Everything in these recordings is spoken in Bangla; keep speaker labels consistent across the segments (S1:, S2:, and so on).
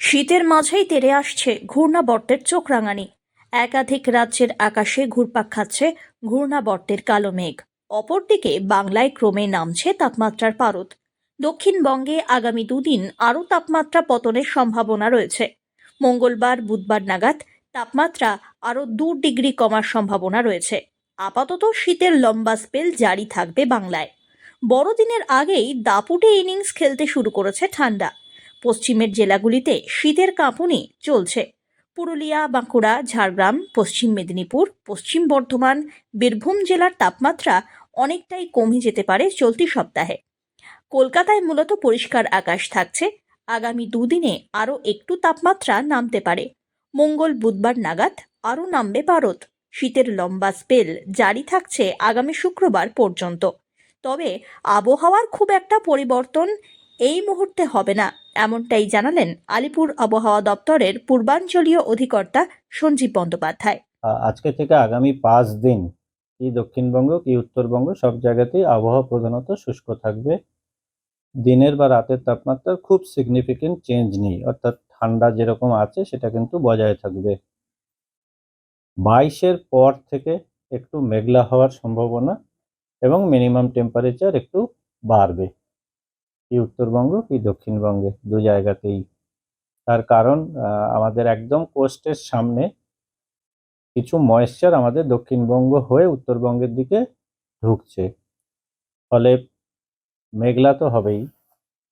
S1: শীতের মাঝেই তেড়ে আসছে ঘূর্ণাবর্তের চোখ রাঙানি। একাধিক রাজ্যের আকাশে ঘুরপাক খাচ্ছে ঘূর্ণাবর্তের কালো মেঘ। অপরদিকে বাংলায় ক্রমে নামছে তাপমাত্রার পারদ। দক্ষিণবঙ্গে আগামী দুদিন আরও তাপমাত্রা পতনের সম্ভাবনা রয়েছে। মঙ্গলবার বুধবার নাগাদ তাপমাত্রা আরও 2 ডিগ্রি কমার সম্ভাবনা রয়েছে। আপাতত শীতের লম্বা স্পেল জারি থাকবে বাংলায়। বড়দিনের আগেই দাপুটে ইনিংস খেলতে শুরু করেছে ঠান্ডা। পশ্চিমের জেলাগুলিতে শীতের কাঁপুনি চলছে। পুরুলিয়া, বাঁকুড়া, ঝাড়গ্রাম, পশ্চিম মেদিনীপুর, পশ্চিম বর্ধমান, বীরভূম জেলার তাপমাত্রা অনেকটাই কমে যেতে পারে চলতি সপ্তাহে। কলকাতায় মূলত পরিষ্কার আকাশ থাকছে। আগামী দুদিনে আরও একটু তাপমাত্রা নামতে পারে। মঙ্গল বুধবার নাগাদ আরও নামবে পারদ। শীতের লম্বা স্পেল জারি থাকছে আগামী শুক্রবার পর্যন্ত। তবে আবহাওয়ার খুব একটা পরিবর্তন এই মুহূর্তে হবে না, এমনটাই জানালেন আলিপুর আবহাওয়া দপ্তরের পূর্বাঞ্চলীয় অধিকর্তা সঞ্জীব বন্দ্যোপাধ্যায়।
S2: আজকে থেকে আগামী 5 দিন কি দক্ষিণবঙ্গ কি উত্তরবঙ্গ সব জায়গাতেই আবহাওয়া প্রধানত শুষ্ক থাকবে। দিনের বা রাতের তাপমাত্রার খুব সিগনিফিকেন্ট চেঞ্জ নেই, অর্থাৎ ঠান্ডা যেরকম আছে সেটা কিন্তু বজায় থাকবে। 22-এর পর থেকে একটু মেঘলা হওয়ার সম্ভাবনা এবং মিনিমাম টেম্পারেচার একটু বাড়বে, কি উত্তরবঙ্গ কি দক্ষিণবঙ্গে দু জায়গাতেই। তার কারণ আমাদের একদম কোস্টের সামনে কিছু ময়েশ্চার আমাদের দক্ষিণবঙ্গ হয়ে উত্তরবঙ্গের দিকে ঢুকছে, ফলে মেঘলা তো হবেই।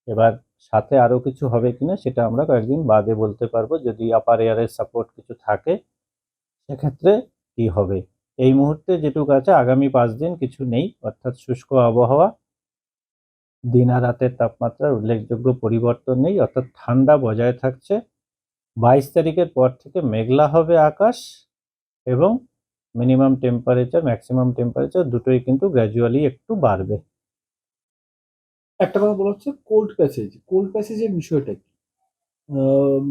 S2: এবার সাথে আরও কিছু হবে কিনা সেটা আমরা কয়েকদিন বাদে বলতে পারবো, যদি আপার এয়ারের সাপোর্ট কিছু থাকে সেক্ষেত্রে কি হবে। এই মুহূর্তে যেটুকু আছে আগামী 5 দিন কিছু নেই, অর্থাৎ শুষ্ক আবহাওয়া। দিন আর রাতের তাপমাত্রার উল্লেখযোগ্য পরিবর্তন নেই, অর্থাৎ ঠান্ডা বজায় থাকছে। 22 তারিখের পর থেকে মেঘলা হবে আকাশ এবং মিনিমাম টেম্পারেচার ম্যাক্সিমাম টেম্পারেচার দুটোই কিন্তু গ্র্যাজুয়ালি একটু বাড়বে।
S3: একটা কথা বলা হচ্ছে কোল্ড প্যাসেজের বিষয়টা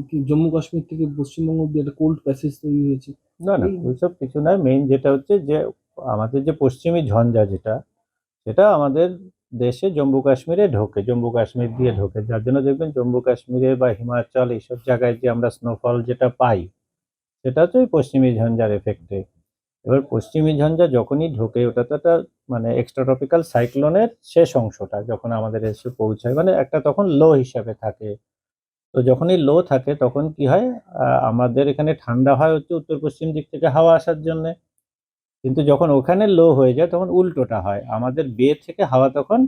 S3: কি জম্মু কাশ্মীর থেকে পশ্চিমবঙ্গ অব্দি একটা কোল্ড প্যাসেজ তৈরি হয়েছে?
S2: না ওইসব কিছু নয়। মেইন যেটা হচ্ছে যে আমাদের যে পশ্চিমী ঝঞ্ঝা সেটা আমাদের দেশে জম্মু কাশ্মীরে ঢোকে, জম্মু কাশ্মীর দিয়ে ঢোকে, যার জন্য দেখবেন জম্মু কাশ্মীরে বা হিমাচল এইসব জায়গায় যে আমরা স্নোফল যেটা পাই সেটা হচ্ছে ওই পশ্চিমী ঝঞ্ঝার এফেক্টে। এবার পশ্চিমী ঝঞ্ঝা যখনই ঢোকে ওটা তো একটা মানে এক্সট্রা ট্রপিক্যাল সাইক্লোনের শেষ অংশটা যখন আমাদের এসে পৌঁছায়, মানে একটা তখন লো হিসাবে থাকে। তো যখনই লো থাকে তখন কি হয়, আমাদের এখানে ঠান্ডা হয় হচ্ছে উত্তর পশ্চিম দিক থেকে হাওয়া আসার জন্যে, কিন্তু যখন ওখানে লো হয়ে যায় তখন উল্টোটা হয়, আমাদের বে থেকে হাওয়া তখন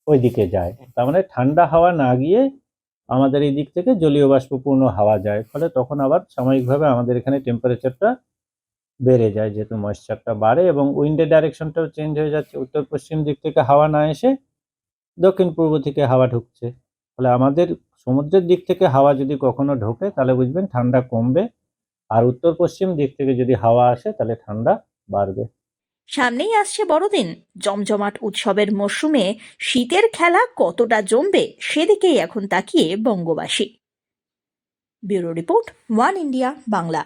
S2: ওই দিকে যায়। তার মানে ঠান্ডা হাওয়া না গিয়ে আমাদের এই দিক থেকে জলীয় বাষ্পপূর্ণ হাওয়া যায়, ফলে তখন আবার সাময়িকভাবে আমাদের এখানে টেম্পারেচারটা বেড়ে যায়, যেহেতু ময়েশ্চারটা বাড়ে এবং উইন্ডের ডাইরেকশনটাও চেঞ্জ হয়ে যাচ্ছে। উত্তর পশ্চিম দিক থেকে হাওয়া না এসে দক্ষিণ পূর্ব থেকে হাওয়া ঢুকছে, ফলে আমাদের সমুদ্রের দিক থেকে হাওয়া যদি কখনো ঢোকে তাহলে বুঝবেন ঠান্ডা কমবে, আর উত্তর পশ্চিম দিক থেকে যদি হাওয়া আসে তাহলে ঠান্ডা বাড়বে।
S1: সামনেই আসছে বড়দিন। জমজমাট উৎসবের মরশুমে শীতের খেলা কতটা জমবে সেদিকেই এখন তাকিয়ে বঙ্গবাসী। Bureau report, one India Bangla.